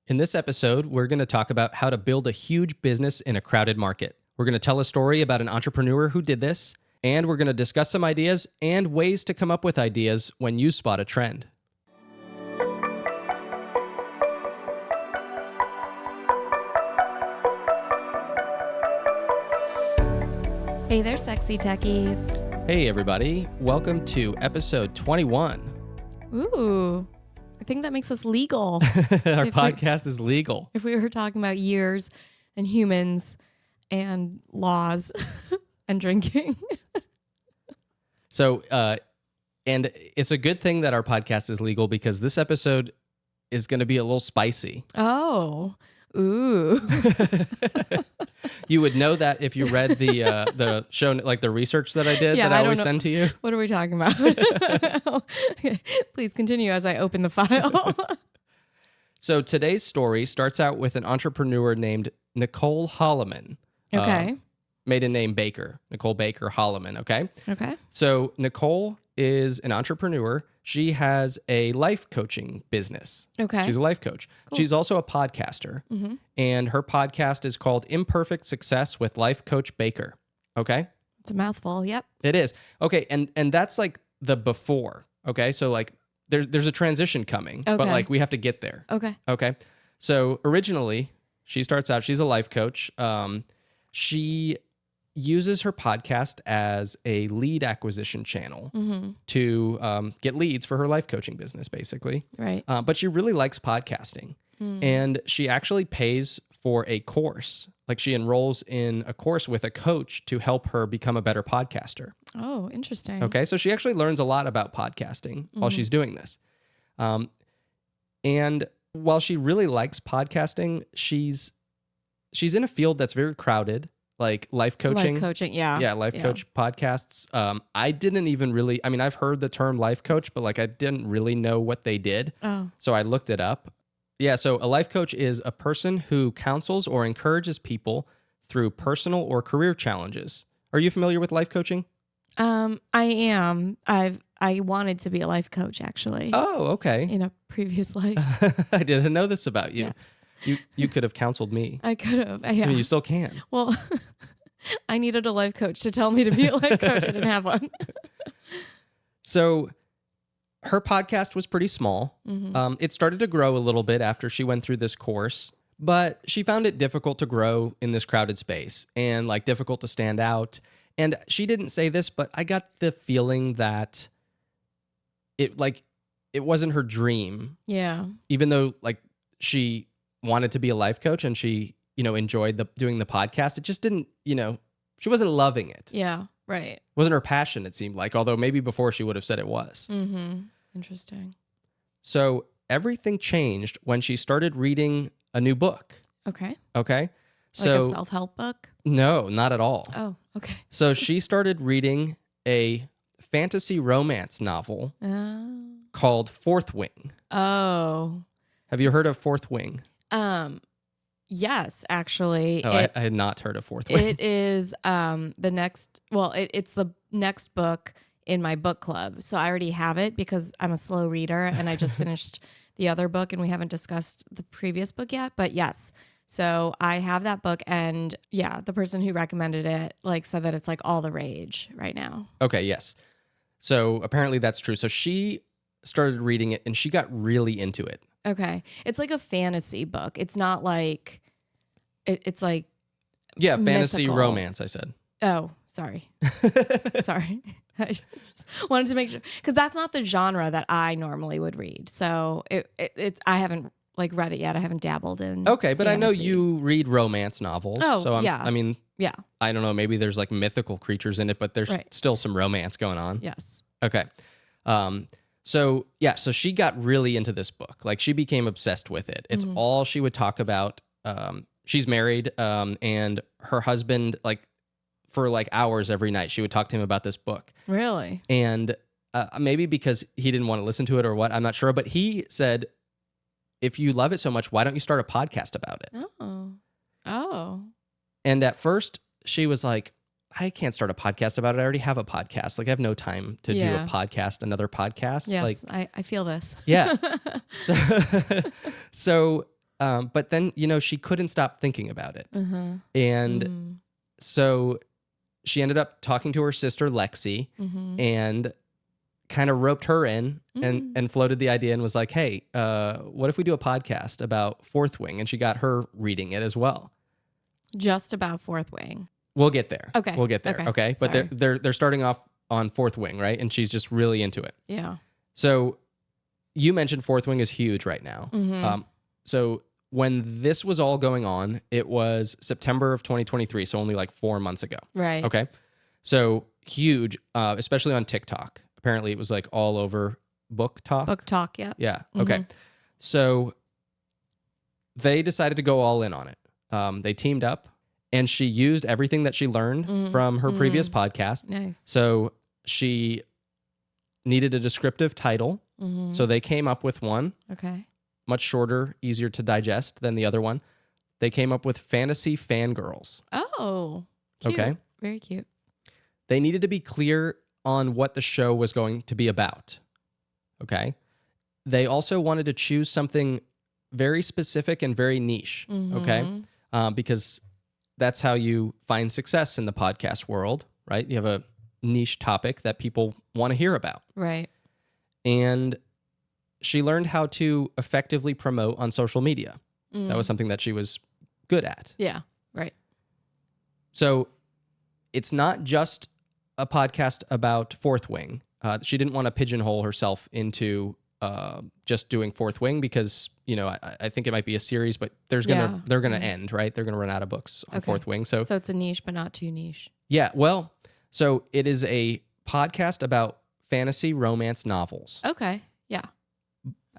In this episode, we're going to talk about how to build a huge business in a crowded market. We're going to tell a story about an entrepreneur who did this, and we're going to discuss some ideas and ways to come up with ideas when you spot a trend. Hey there, sexy techies. Hey, everybody. Welcome to episode 21. Ooh, I think that makes us legal. Our podcast is legal. If we were talking about years and humans and laws and drinking. So, and it's a good thing that our podcast is legal because this episode is going to be a little spicy. Oh, ooh. You would know that if you read the show, like the research that I did that I always send to you. What are we talking about? Okay, please continue as I open the file. So today's story starts out with an entrepreneur named Nicole Holloman. Okay. Maiden name Baker. Nicole Baker Holloman, okay? Okay. So Nicole is an entrepreneur. She has a life coaching business. Okay. She's a life coach. Cool. She's also a podcaster. Mm-hmm. And her podcast is called Imperfect Success with Life Coach Baker. Okay? It's a mouthful. Yep. It is. Okay, and that's like the before. Okay? So like there's a transition coming, but like we have to get there. Okay. Okay? So originally, she starts out, she's a life coach. She uses her podcast as a lead acquisition channel to get leads for her life coaching business, basically. Right. But she really likes podcasting. And she actually pays for a course. Like she enrolls in a course with a coach to help her become a better podcaster. Oh, interesting. Okay. So she actually learns a lot about podcasting while she's doing this. And while she really likes podcasting, she's in a field that's very crowded. Like life coaching. Life coaching, yeah. Yeah, life coach podcasts. I didn't even really, I mean, I've heard the term life coach, but like I didn't really know what they did. Oh. So I looked it up. Yeah, so a life coach is a person who counsels or encourages people through personal or career challenges. Are you familiar with life coaching? I am. I wanted to be a life coach, actually. Oh, okay. In a previous life. I didn't know this about you. Yes. You could have counseled me. I could have. Yeah. I mean, you still can. Well, I needed a life coach to tell me to be a life coach. I didn't have one. So her podcast was pretty small. It started to grow a little bit after she went through this course, but she found it difficult to grow in this crowded space and like difficult to stand out. And she didn't say this, but I got the feeling that it wasn't her dream. Yeah. Even though like she wanted to be a life coach and she, enjoyed doing the podcast. It just didn't, she wasn't loving it. Yeah, right. It wasn't her passion, it seemed like, although maybe before she would have said it was. Mm-hmm. Interesting. So everything changed when she started reading a new book. Okay. Okay? Like a self-help book? No, not at all. Oh, okay. So she started reading a fantasy romance novel called Fourth Wing. Oh. Have you heard of Fourth Wing? Yes, actually. Oh, I had not heard of Fourth Wing. It is it's the next book in my book club. So I already have it because I'm a slow reader and I just finished the other book and we haven't discussed the previous book yet. But yes, so I have that book and yeah, the person who recommended it said that it's like all the rage right now. Okay, yes. So apparently that's true. So she started reading it and she got really into it. Okay. It's like a fantasy book. It's not like, it's like yeah, fantasy mythical. Romance, I said. Oh, sorry. Sorry. I just wanted to make sure, because that's not the genre that I normally would read. So it's I haven't read it yet. I haven't dabbled in okay, but fantasy. I know you read romance novels. Oh, so yeah. I mean, yeah. I don't know, maybe there's like mythical creatures in it, but there's still some romance going on. Yes. Okay. So she got really into this book. Like she became obsessed with it. It's all she would talk about. She's married, and her husband, for hours every night, she would talk to him about this book. Really? And maybe because he didn't want to listen to it or what, I'm not sure. But he said, if you love it so much, why don't you start a podcast about it? Oh. And at first she was like, I can't start a podcast about it. I already have a podcast. I have no time to do a podcast, another podcast. Yes, I feel this. Yeah. So But then, she couldn't stop thinking about it. And so she ended up talking to her sister, Lexi, and kind of roped her in and floated the idea and was like, hey, what if we do a podcast about Fourth Wing? And she got her reading it as well. Just about Fourth Wing. We'll get there. Okay. We'll get there. Okay. But they're starting off on Fourth Wing, right? And she's just really into it. Yeah. So you mentioned Fourth Wing is huge right now. So when this was all going on, it was September of 2023, so only like 4 months ago. Right. Okay. So huge, especially on TikTok. Apparently it was like all over Book Talk. Book Talk, yeah. Yeah. Okay. So they decided to go all in on it. They teamed up and she used everything that she learned from her previous podcast. Nice. So she needed a descriptive title. So they came up with one. Okay. Much shorter, easier to digest than the other one. They came up with Fantasy Fangirls. Oh, cute. Okay. Very cute. They needed to be clear on what the show was going to be about. Okay. They also wanted to choose something very specific and very niche. Okay. Because that's how you find success in the podcast world, right? You have a niche topic that people want to hear about. Right. And she learned how to effectively promote on social media. That was something that she was good at. Yeah, right. So it's not just a podcast about Fourth Wing. She didn't want to pigeonhole herself into just doing Fourth Wing because, I think it might be a series, but they're going to end, right? They're going to run out of books on Fourth Wing. So it's a niche, but not too niche. Yeah, well, so it is a podcast about fantasy romance novels. Okay, yeah.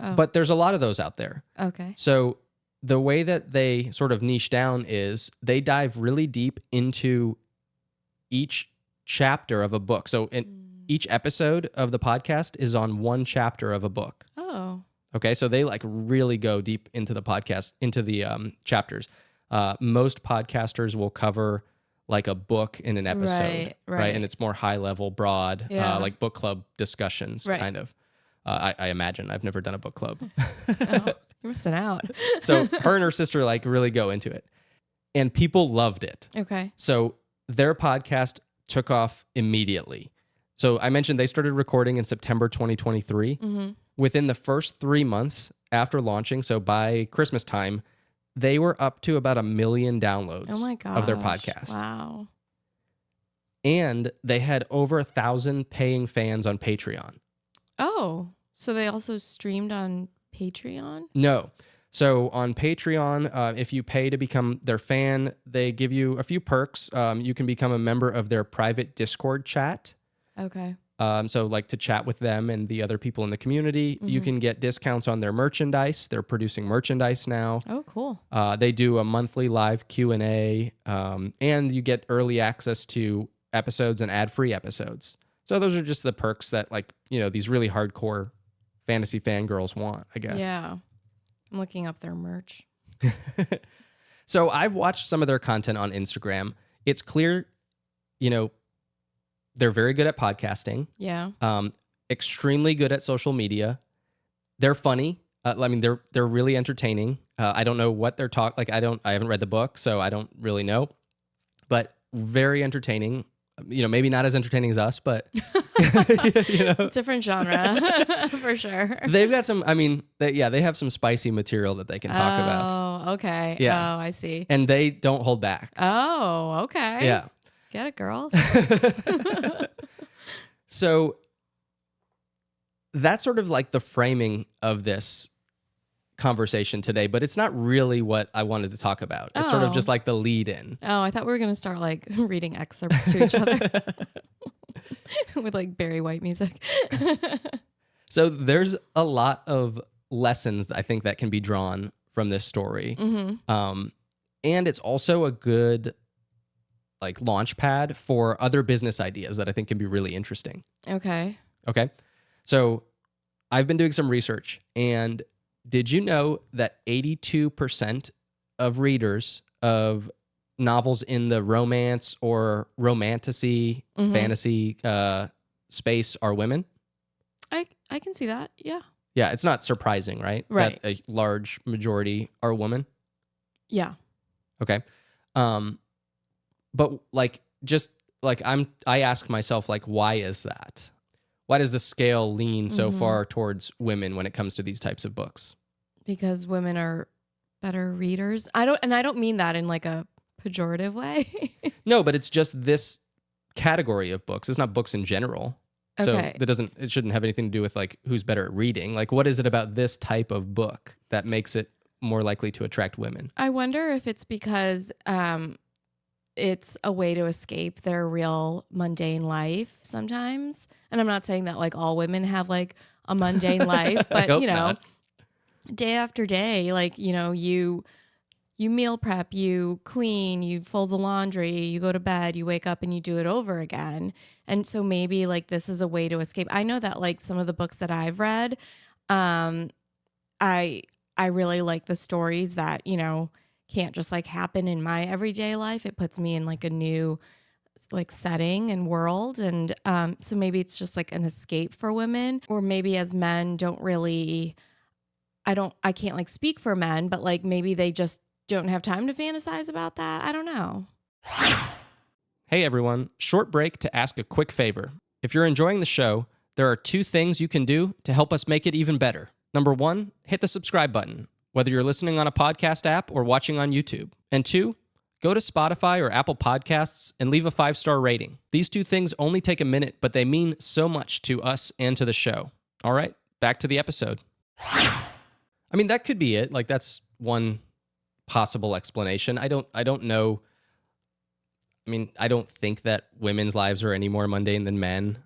Oh. But there's a lot of those out there. Okay. So the way that they sort of niche down is they dive really deep into each chapter of a book. So each episode of the podcast is on one chapter of a book. Oh. Okay, so they like really go deep into the podcast, into the chapters. Most podcasters will cover like a book in an episode, right? And it's more high level, broad, like book club discussions, kind of. I imagine. I've never done a book club. Oh, you're missing out. So her and her sister like really go into it. And people loved it. Okay. So their podcast took off immediately. So I mentioned they started recording in September 2023. Within the first 3 months after launching, so by Christmas time, they were up to about 1 million downloads of their podcast. Wow. And they had over 1,000 paying fans on Patreon. Oh, so they also streamed on Patreon? No. So on Patreon, if you pay to become their fan, they give you a few perks. You can become a member of their private Discord chat. Okay. So like to chat with them and the other people in the community. You can get discounts on their merchandise. They're producing merchandise now. Oh, cool. They do a monthly live Q&A, and you get early access to episodes and ad-free episodes. So those are just the perks that these really hardcore fantasy fangirls want, I guess. Yeah. I'm looking up their merch. So I've watched some of their content on Instagram. It's clear, they're very good at podcasting. Yeah. Extremely good at social media. They're funny. They're really entertaining. I don't know what they're I haven't read the book, so I don't really know. But very entertaining. Maybe not as entertaining as us, but different genre for sure. They've got some. They have some spicy material that they can talk about. Oh, okay. Yeah. Oh, I see. And they don't hold back. Oh, okay. Yeah. Get it, girls. So that's sort of like the framing of this conversation today, but it's not really what I wanted to talk about. It's sort of just like the lead in. Oh, I thought we were going to start like reading excerpts to each other with like Barry White music. So there's a lot of lessons that I think that can be drawn from this story. And it's also a good like launch pad for other business ideas that I think can be really interesting. Okay. So I've been doing some research, and did you know that 82% of readers of novels in the romance or romantasy fantasy space are women? I can see that. Yeah. Yeah, it's not surprising, right? Right. That a large majority are women. Yeah. Okay. But like, just like I ask myself, like, why is that? Why does the scale lean so far towards women when it comes to these types of books? Because women are better readers. I don't mean that in like a pejorative way. No, but it's just this category of books. It's not books in general. Okay. So it shouldn't have anything to do with like who's better at reading. Like, what is it about this type of book that makes it more likely to attract women? I wonder if it's because it's a way to escape their real mundane life sometimes. And I'm not saying that like all women have like a mundane life, but hope you know, not. day after day, like, you know, you meal prep, you clean, you fold the laundry, you go to bed, you wake up and you do it over again. And so maybe like this is a way to escape. I know that like some of the books that I've read, I really like the stories that, you know, can't just like happen in my everyday life. It puts me in like a new like setting and world. And so maybe it's just like an escape for women, or maybe as men don't really, I can't like speak for men, but like maybe they just don't have time to fantasize about that. I don't know. Hey everyone, short break to ask a quick favor. If you're enjoying the show, there are 2 things you can do to help us make it even better. Number 1, hit the subscribe button, whether you're listening on a podcast app or watching on YouTube. And 2, go to Spotify or Apple Podcasts and leave a 5-star rating. These 2 things only take a minute, but they mean so much to us and to the show. All right, back to the episode. I mean, that could be it. Like, that's one possible explanation. I don't know. I mean, I don't think that women's lives are any more mundane than men.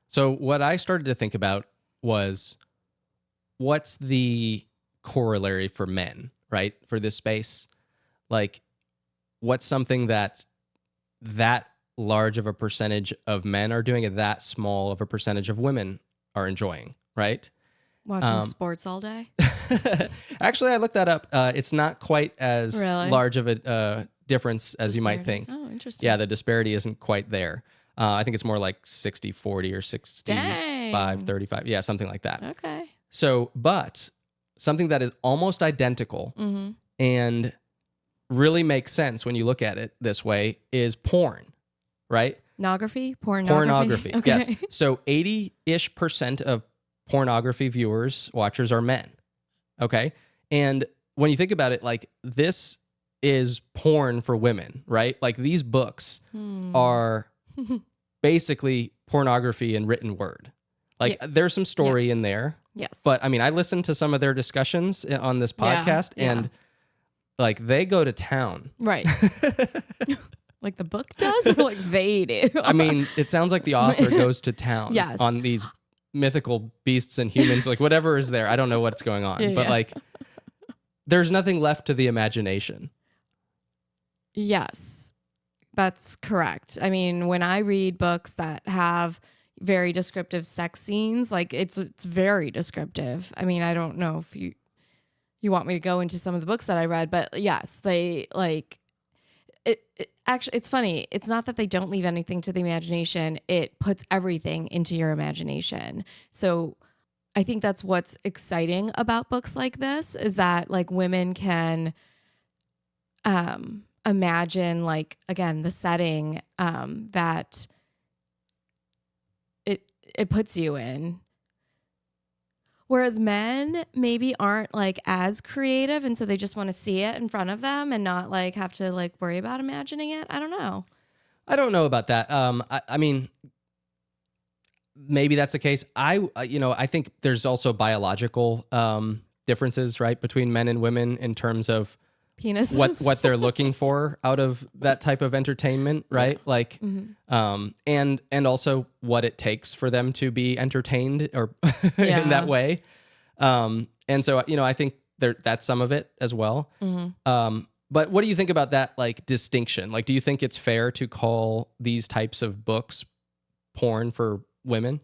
So what I started to think about was, what's the corollary for men, right? For this space? Like, what's something that large of a percentage of men are doing and that small of a percentage of women are enjoying, right? Watching sports all day. Actually, I looked that up. It's not quite as Really? large of a difference as you might think. Oh, interesting. Yeah, the disparity isn't quite there. I think it's more like 60-40 or 65-35. Yeah, something like that. Okay. So, but something that is almost identical and really makes sense when you look at it this way is porn, right? Pornography? Okay. Yes. So 80-ish% of pornography viewers, watchers are men. Okay. And when you think about it, like, this is porn for women, right? Like, these books are basically pornography in written word. Like, there's some story in there. Yes. But I mean, I listened to some of their discussions on this podcast and like, they go to town. Right. Like the book does, or like they do? I mean, it sounds like the author goes to town Yes. on these mythical beasts and humans, like whatever is there. I don't know what's going on, but like, there's nothing left to the imagination. Yes, that's correct. I mean, when I read books that have very descriptive sex scenes, like it's very descriptive. I mean, I don't know if you want me to go into some of the books that I read, but yes, they like it actually, it's funny. It's not that they don't leave anything to the imagination. It puts everything into your imagination. So I think that's what's exciting about books like this, is that like women can imagine, like, again, the setting that it puts you in. Whereas men maybe aren't like as creative, and so they just want to see it in front of them and not like have to like worry about imagining it. I don't know. I don't know about that. I mean, maybe that's the case. I think there's also biological differences, right, between men and women in terms of Penises. what they're looking for out of that type of entertainment, right? Yeah. Like, and also what it takes for them to be entertained or in that way. And so, I think that's some of it as well. But what do you think about that, like, distinction? Like, do you think it's fair to call these types of books porn for women?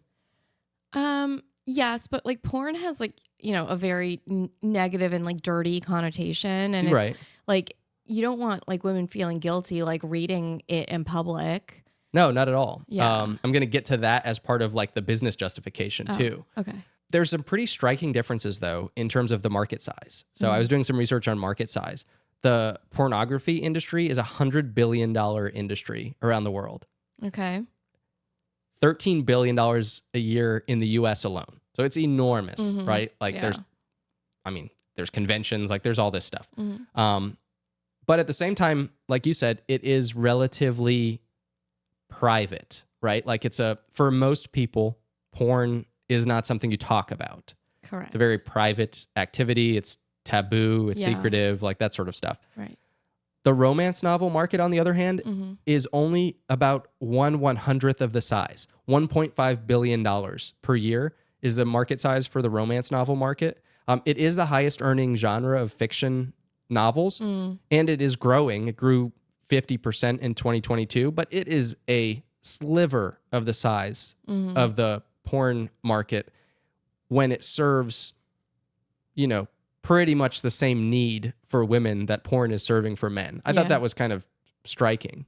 Yes, but like porn has like, a very negative and like dirty connotation. And it's like, you don't want like women feeling guilty, like reading it in public. No, not at all. Yeah. I'm going to get to that as part of like the business justification too. Okay. There's some pretty striking differences, though, in terms of the market size. So I was doing some research on market size. The pornography industry is a $100 billion industry around the world. Okay. $13 billion a year in the US alone. So it's enormous, right? Like there's conventions, like there's all this stuff. But at the same time, like you said, it is relatively private, right? Like for most people, porn is not something you talk about. Correct. It's a very private activity. It's taboo. It's secretive, like that sort of stuff. Right. The romance novel market, on the other hand, is only about 1/100th of the size. $1.5 billion per year is the market size for the romance novel market. It is the highest earning genre of fiction novels, and it is growing. It grew 50% in 2022, but it is a sliver of the size of the porn market when it serves, pretty much the same need for women that porn is serving for men. I thought that was kind of striking.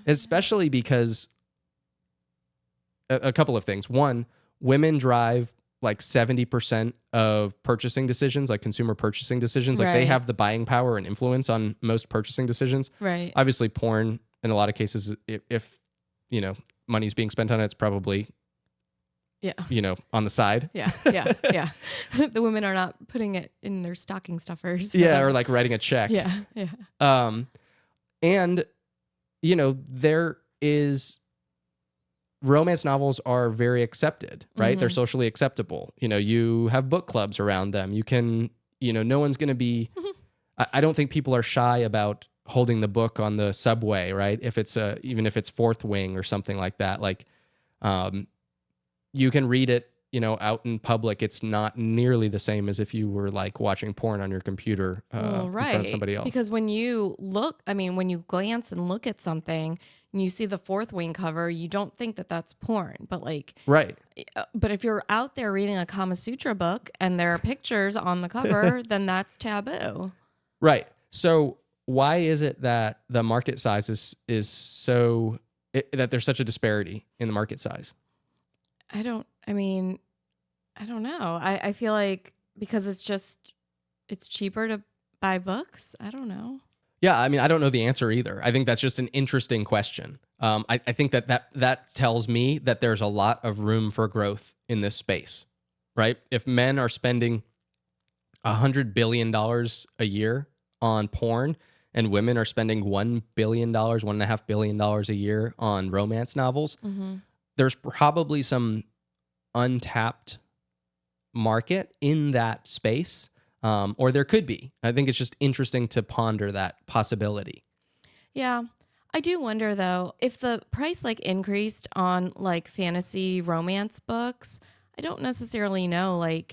Especially because a couple of things. One, women drive like 70% of purchasing decisions, like consumer purchasing decisions. Like they have the buying power and influence on most purchasing decisions. Right. Obviously, porn, in a lot of cases, if money's being spent on it, it's probably on the side. Yeah. The women are not putting it in their stocking stuffers. Or like writing a check. Yeah. And there is romance novels are very accepted, right? They're socially acceptable. You have book clubs around them. You can, no one's going to be, I don't think people are shy about holding the book on the subway, right? If it's even if it's Fourth Wing or something like that, like, you can read it, out in public. It's not nearly the same as if you were like watching porn on your computer in front of somebody else. Because when you glance and look at something and you see the Fourth Wing cover, you don't think that that's porn, but right. But if you're out there reading a Kama Sutra book and there are pictures on the cover, then that's taboo. Right. So why is it that the market size is so that there's such a disparity in the market size? I don't know. I feel like because it's cheaper to buy books. I don't know. Yeah, I mean, I don't know the answer either. I think that's just an interesting question. I think that tells me that there's a lot of room for growth in this space, right? If men are spending $100 billion a year on porn and women are spending $1 billion, $1.5 billion a year on romance novels, there's probably some untapped market in that space. Or there could be. I think it's just interesting to ponder that possibility. Yeah. I do wonder though, if the price increased on fantasy romance books, I don't necessarily know I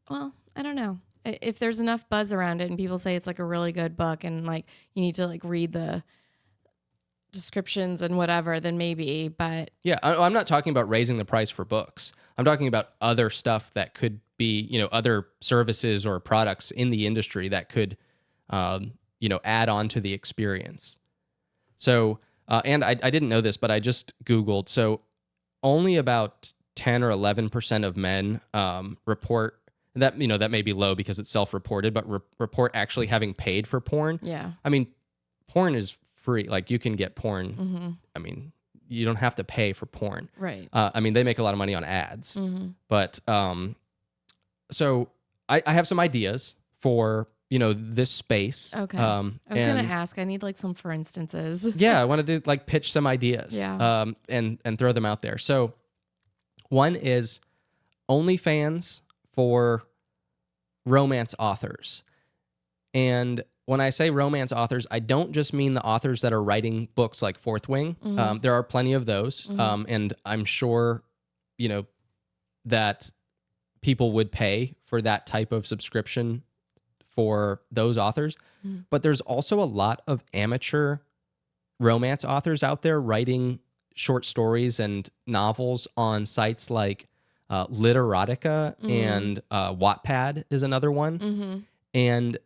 don't know. If there's enough buzz around it and people say it's a really good book and you need to read the descriptions and whatever, then maybe, but yeah, I'm not talking about raising the price for books. I'm talking about other stuff that could be, other services or products in the industry that could, add on to the experience. So, and I didn't know this, but I just Googled. So only about 10 or 11% of men report that, that may be low because it's self-reported, but report actually having paid for porn. Yeah. I mean, porn is free. You can get porn. I mean, you don't have to pay for porn. Right. I mean, they make a lot of money on ads. But so I have some ideas for, this space. Okay. I was going to ask, I need some for instances. Yeah. I wanted to pitch some ideas and throw them out there. So one is OnlyFans for romance authors. And when I say romance authors, I don't just mean the authors that are writing books like Fourth Wing. There are plenty of those. And I'm sure, that people would pay for that type of subscription for those authors. But there's also a lot of amateur romance authors out there writing short stories and novels on sites like Literotica and Wattpad is another one. And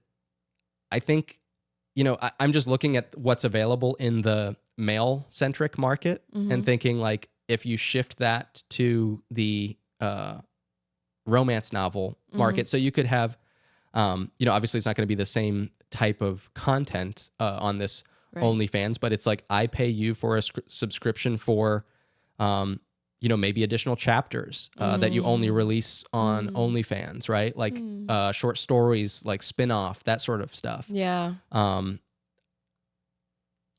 I think, I'm just looking at what's available in the male-centric market and thinking if you shift that to the romance novel market, so you could have, obviously it's not going to be the same type of content on this OnlyFans, but it's like I pay you for a subscription for, maybe additional chapters that you only release on OnlyFans, right? Like short stories, like spin-off, that sort of stuff. Yeah.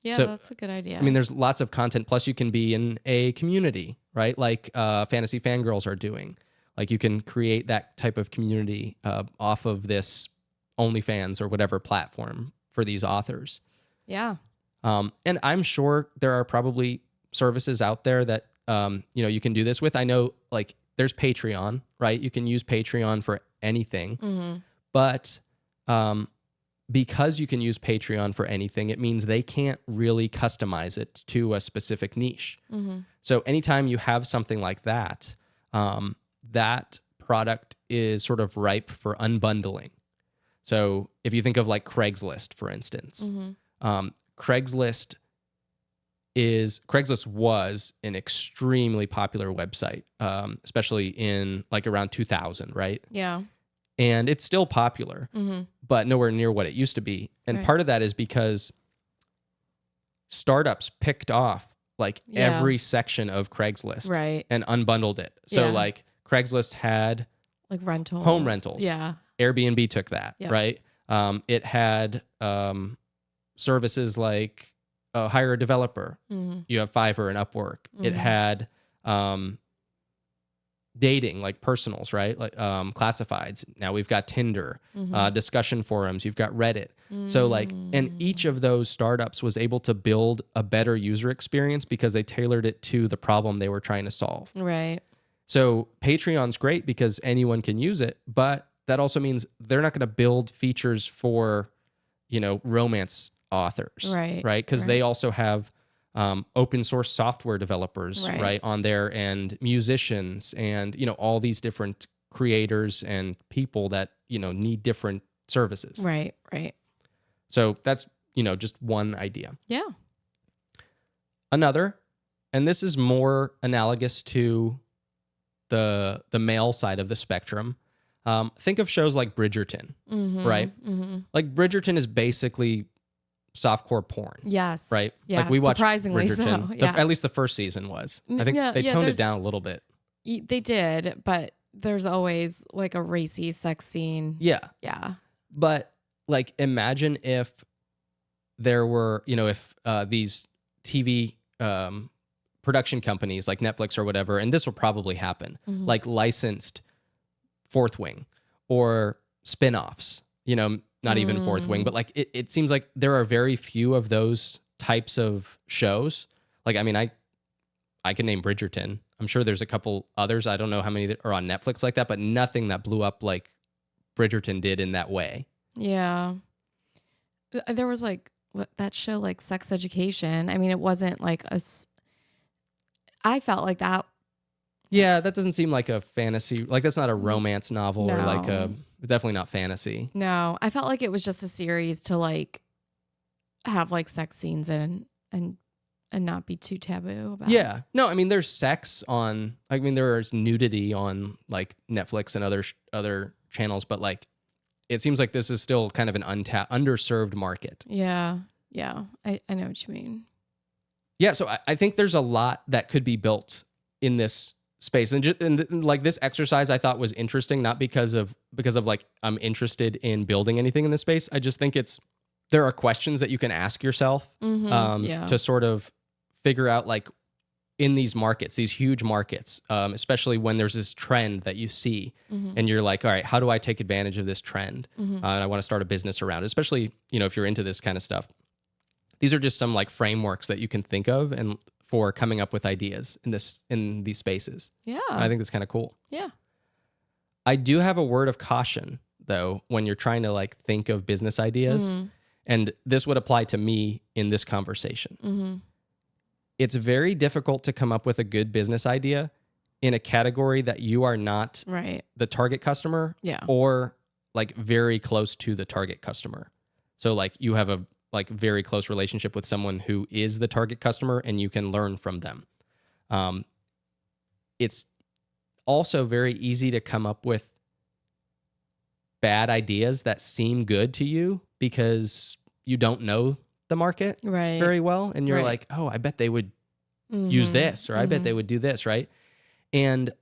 Yeah, so, that's a good idea. I mean, there's lots of content. Plus, you can be in a community, right? Like Fantasy Fangirls are doing. Like you can create that type of community off of this OnlyFans or whatever platform for these authors. Yeah. And I'm sure there are probably services out there that you can do this with. I know like there's Patreon, right? You can use Patreon for anything, but because you can use Patreon for anything, it means they can't really customize it to a specific niche. So anytime you have something like that, that product is sort of ripe for unbundling. So if you think of like Craigslist, for instance, Craigslist was an extremely popular website, especially in like around 2000, right? Yeah. And it's still popular, but nowhere near what it used to be. And part of that is because startups picked off like every section of Craigslist and unbundled it. So like Craigslist had like home rentals. Yeah. Airbnb took that, right? It had services like hire a developer. You have Fiverr and Upwork. It had dating, like personals, right? Like classifieds. Now we've got Tinder, discussion forums. You've got Reddit. So like, and each of those startups was able to build a better user experience because they tailored it to the problem they were trying to solve. Right. So Patreon's great because anyone can use it, but that also means they're not going to build features for, romance authors, right? Because they also have open source software developers, right, on there, and musicians, and all these different creators and people that need different services. Right. So that's just one idea. Yeah. Another, and this is more analogous to the male side of the spectrum. Think of shows like Bridgerton, right? Like Bridgerton is basically softcore porn. Yes. Right? Yeah. Like we watched surprisingly Bridgerton. So. Yeah. At least the first season was. I think they toned it down a little bit. They did, but there's always like a racy sex scene. Yeah. Yeah. But like imagine if there were, if these TV production companies like Netflix or whatever, and this will probably happen, like licensed Fourth Wing or spin-offs, not even Fourth Wing, but like it seems like there are very few of those types of shows. Like, I mean, I can name Bridgerton. I'm sure there's a couple others. I don't know how many that are on Netflix like that, but nothing that blew up like Bridgerton did in that way. Yeah. There was like that show, like Sex Education. I mean, it wasn't like I felt like that. Yeah, that doesn't seem like a fantasy. Like that's not a romance novel or like definitely not fantasy. No, I felt like it was just a series to like have like sex scenes and not be too taboo about. Yeah. No, I mean there's sex on, there's nudity on like Netflix and other channels, but like it seems like this is still kind of an underserved market. Yeah. Yeah. I know what you mean. Yeah, so I think there's a lot that could be built in this space, and like this exercise I thought was interesting, not because of like I'm interested in building anything in this space. I just think there are questions that you can ask yourself to sort of figure out, like in these markets, these huge markets, especially when there's this trend that you see, and you're like, all right, how do I take advantage of this trend? And I want to start a business around it, especially if you're into this kind of stuff. These are just some like frameworks that you can think of and for coming up with ideas in these spaces. Yeah. I think that's kind of cool. Yeah. I do have a word of caution though, when you're trying to like think of business ideas, and this would apply to me in this conversation. It's very difficult to come up with a good business idea in a category that you are not the target customer or like very close to the target customer. So like you have a like very close relationship with someone who is the target customer and you can learn from them. it's also very easy to come up with bad ideas that seem good to you because you don't know the market very well. And you're like, oh, I bet they would use this, or I bet they would do this, right? And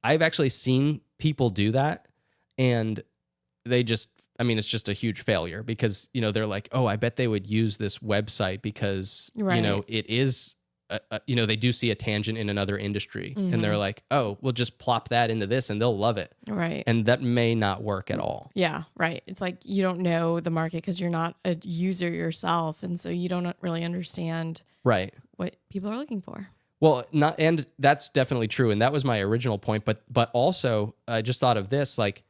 I've actually seen people do that, and they just, I mean, it's just a huge failure because, you know, they're like, oh, I bet they would use this website because, you know, it is, you know, they do see a tangent in another industry, and they're like, oh, we'll just plop that into this and they'll love it. Right. And that may not work at all. Yeah, right. It's like you don't know the market because you're not a user yourself. And so you don't really understand what people are looking for. Well, and that's definitely true. And that was my original point. But also, I just thought of this, like,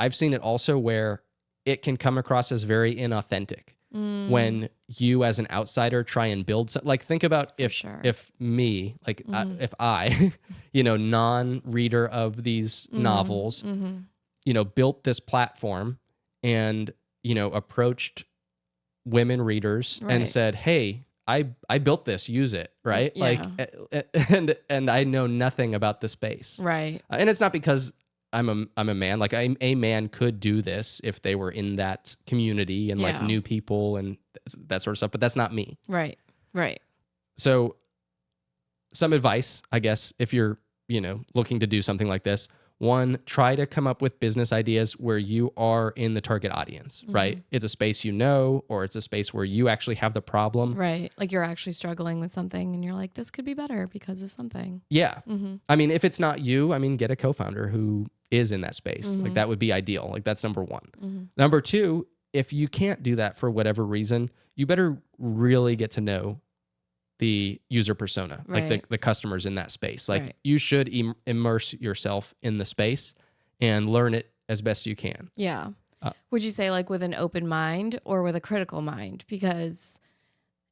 I've seen it also where it can come across as very inauthentic when you as an outsider try and build something. Like, think about if me, like if I, you know, non-reader of these novels, you know, built this platform and, you know, approached women readers and said, hey, I built this, use it, right? Yeah. Like, and I know nothing about the space. Right. And it's not because I'm a man. Like, a man could do this if they were in that community and like knew people and that sort of stuff, but that's not me. Right. Right. So some advice, I guess, if you're, you know, looking to do something like this. One, try to come up with business ideas where you are in the target audience, right? It's a space you know, or it's a space where you actually have the problem. Right. Like you're actually struggling with something and you're like, this could be better because of something. Yeah. I mean, if it's not you, I mean, get a co-founder who is in that space. Like, that would be ideal. Like, that's number one. Number two, if you can't do that for whatever reason, you better really get to know the user persona, like the customers in that space. Like, you should immerse yourself in the space and learn it as best you can. Yeah. Would you say like with an open mind or with a critical mind? Because,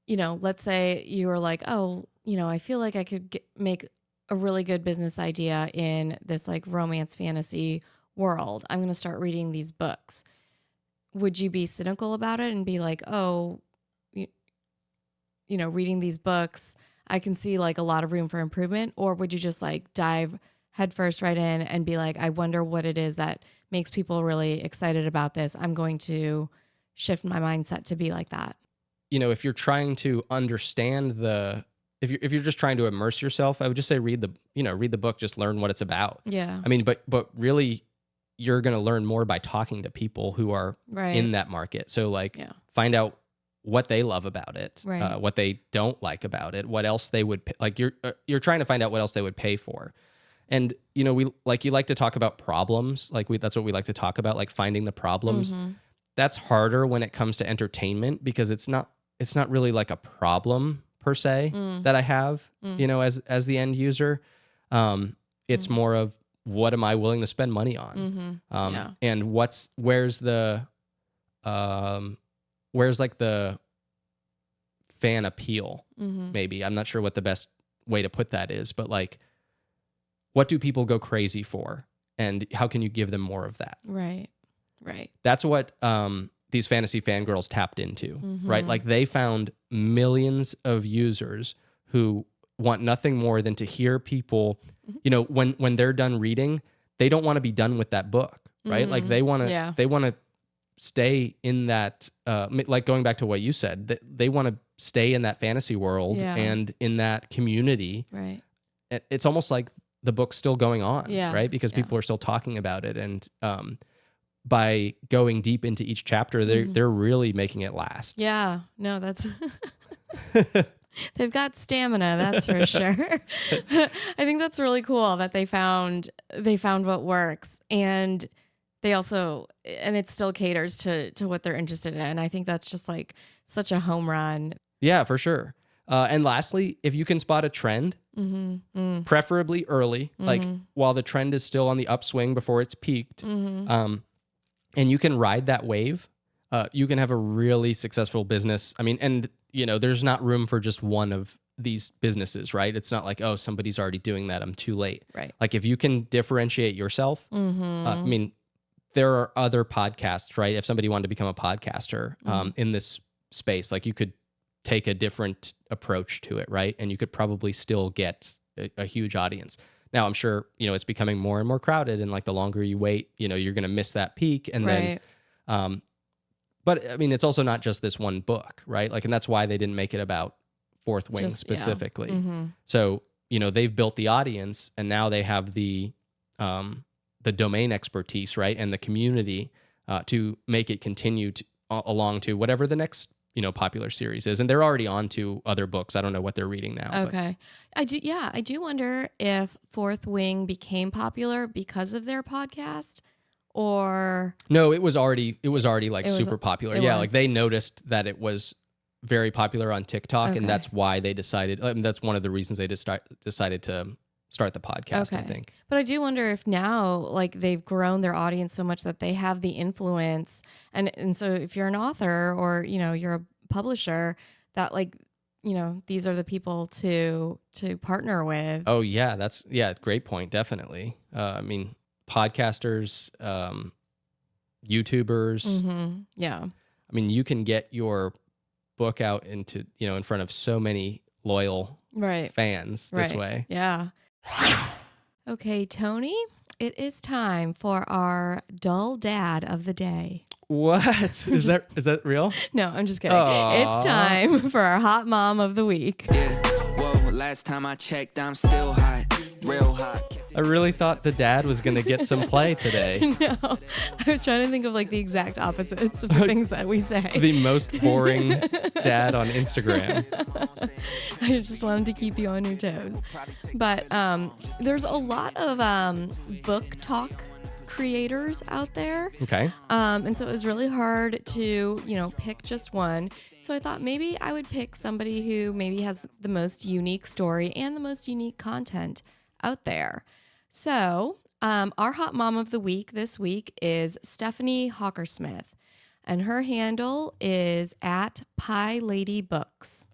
you know, let's say you were like, oh, you know, I feel like I could make a really good business idea in this like romance fantasy world. I'm going to start reading these books. Would you be cynical about it and be like, oh, you know, reading these books, I can see like a lot of room for improvement? Or would you just like dive headfirst right in and be like, I wonder what it is that makes people really excited about this. I'm going to shift my mindset to be like that. You know, if you're trying to understand if you're just trying to immerse yourself, I would just say read the book, just learn what it's about. Yeah. I mean, but really you're going to learn more by talking to people who are in that market. So like find out what they love about it, what they don't like about it, what else they would like. You're trying to find out what else they would pay for, and you know you like to talk about problems. Like that's what we like to talk about, like finding the problems. That's harder when it comes to entertainment because it's not really like a problem per se that I have. You know, as the end user, it's more of what am I willing to spend money on, and where's like the fan appeal, maybe. I'm not sure what the best way to put that is, but like, what do people go crazy for? And how can you give them more of that? Right. That's what these fantasy fangirls tapped into, right? Like they found millions of users who want nothing more than to hear people, you know, when they're done reading, they don't want to be done with that book, right? Like they want to stay in that, like going back to what you said, they want to stay in that fantasy world and in that community. Right. It's almost like the book's still going on, right? Because people are still talking about it. And by going deep into each chapter, they're really making it last. Yeah. No, that's... They've got stamina, that's for sure. I think that's really cool that they found what works. And they also, and it still caters to what they're interested in. And I think that's just like such a home run. Yeah, for sure. And lastly, if you can spot a trend, preferably early, like while the trend is still on the upswing before it's peaked, and you can ride that wave, you can have a really successful business. I mean, and you know, there's not room for just one of these businesses, right? It's not like, oh, somebody's already doing that, I'm too late. Right. Like if you can differentiate yourself, I mean, there are other podcasts, right? If somebody wanted to become a podcaster in this space, like you could take a different approach to it, right? And you could probably still get a huge audience. Now I'm sure, it's becoming more and more crowded, and like the longer you wait, you're going to miss that peak. And then, but I mean, it's also not just this one book, right? Like, and that's why they didn't make it about Fourth Wing specifically. Yeah. Mm-hmm. So, they've built the audience, and now they have the domain expertise, right? And the community to make it continue along to whatever the next, popular series is. And they're already on to other books. I don't know what they're reading now. Okay. I do wonder if Fourth Wing became popular because of their podcast, or no, it was already like super popular. Yeah. Like they noticed that it was very popular on TikTok, and that's why they decided, that's one of the reasons they decided to start the podcast, I think. But I do wonder if now, like, they've grown their audience so much that they have the influence. And so if you're an author or, you're a publisher, that, like, these are the people to partner with. Oh, yeah. Great point. Definitely. I mean, podcasters, YouTubers. Mm-hmm. Yeah. I mean, you can get your book out into, in front of so many loyal fans this way. Yeah. Okay, Tony, it is time for our dull dad of the day. What? Is that real? No, I'm just kidding. Aww. It's time for our hot mom of the week. Yeah, whoa, last time I checked, I'm still hot, real hot. I really thought the dad was going to get some play today. No, I was trying to think of like the exact opposites of the things that we say. The most boring dad on Instagram. I just wanted to keep you on your toes. But there's a lot of book talk creators out there. Okay. And so it was really hard to, pick just one. So I thought maybe I would pick somebody who maybe has the most unique story and the most unique content out there. So our hot mom of the week this week is Stephanie Hockersmith, and her handle is @PieLadyBooks.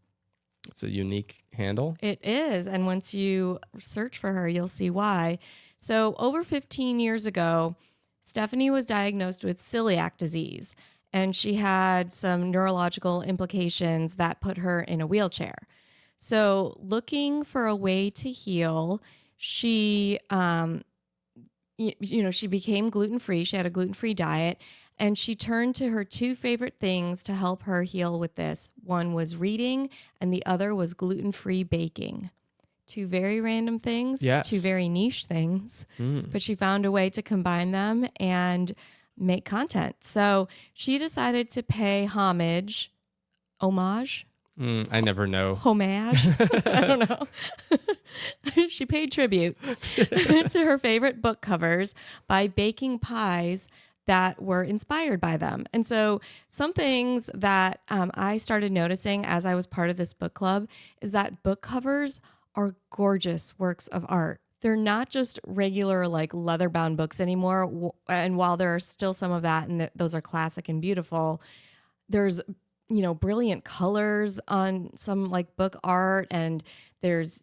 It's a unique handle. It is. And once you search for her, you'll see why. So over 15 years ago, Stephanie was diagnosed with celiac disease, and she had some neurological implications that put her in a wheelchair. So looking for a way to heal, she, she became gluten-free. She had a gluten-free diet, and she turned to her two favorite things to help her heal with this. One was reading, and the other was gluten-free baking. Two very random things, yes. Two very niche things, but she found a way to combine them and make content. So she decided to pay homage. I never know. Homage? I don't know. She paid tribute to her favorite book covers by baking pies that were inspired by them. And so some things that I started noticing as I was part of this book club is that book covers are gorgeous works of art. They're not just regular like leather-bound books anymore. And while there are still some of that, and those are classic and beautiful, there's brilliant colors on some like book art, and there's,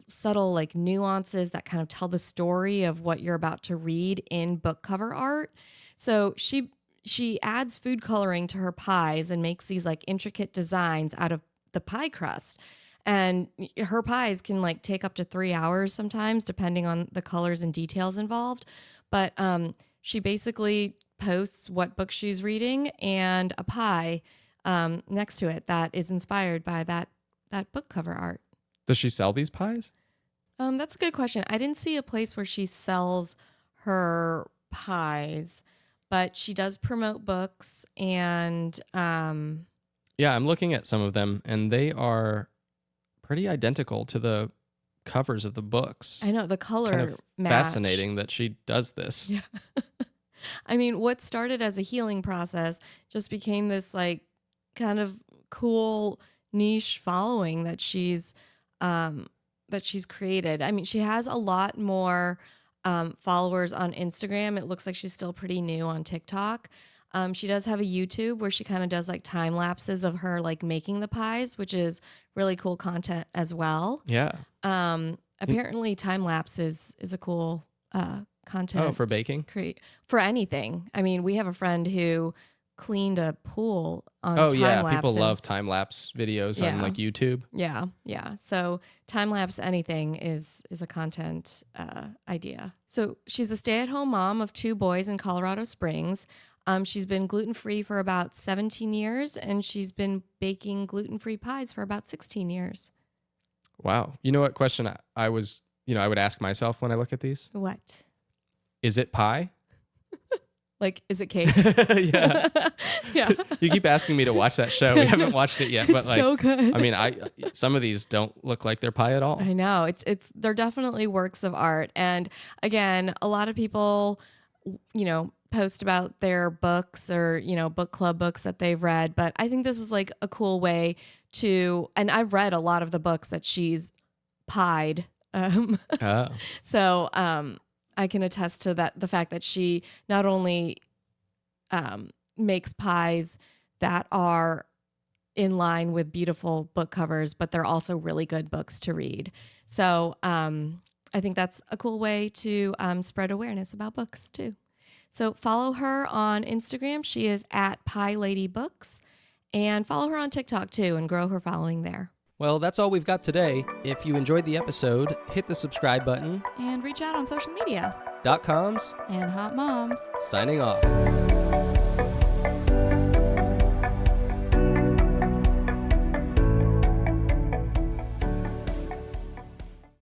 subtle like nuances that kind of tell the story of what you're about to read in book cover art. So she adds food coloring to her pies and makes these like intricate designs out of the pie crust. And her pies can like take up to 3 hours sometimes, depending on the colors and details involved. But she basically posts what book she's reading and a pie next to it that is inspired by that book cover art. Does she sell these pies? That's a good question. I didn't see a place where she sells her pies, but she does promote books, and yeah, I'm looking at some of them, and they are pretty identical to the covers of the books. I know the color it's kind of match. Fascinating that she does this. Yeah. I mean, what started as a healing process just became this like kind of cool niche following that she's created. I mean, she has a lot more followers on Instagram. It looks like she's still pretty new on TikTok. She does have a YouTube where she kind of does like time lapses of her like making the pies, which is really cool content as well. Yeah. Apparently time lapse is a cool content. Oh, for baking? For anything. I mean, we have a friend who cleaned a pool on Oh time yeah, lapse. people love time lapse videos on Yeah. like YouTube. Yeah, yeah. So time lapse anything is a content idea. So she's a stay-at-home mom of 2 boys in Colorado Springs. She's been gluten-free for about 17 years, and she's been baking gluten-free pies for about 16 years. Wow. You know what question I was, I would ask myself when I look at these? What? Is it pie? Like, is it cake? Yeah. Yeah. You keep asking me to watch that show. We haven't watched it yet, but It's like, so good. I mean, some of these don't look like they're pie at all. I know. They're definitely works of art. And again, a lot of people, post about their books or, book club books that they've read, but I think this is like a cool way to, and I've read a lot of the books that she's pied. Oh. So, I can attest to that, the fact that she not only makes pies that are in line with beautiful book covers, but they're also really good books to read. So I think that's a cool way to spread awareness about books too. So follow her on Instagram. She is at Pie Lady Books, and follow her on TikTok too and grow her following there. Well, that's all we've got today. If you enjoyed the episode, hit the subscribe button. And reach out on social media. .coms And Hot Moms. signing off.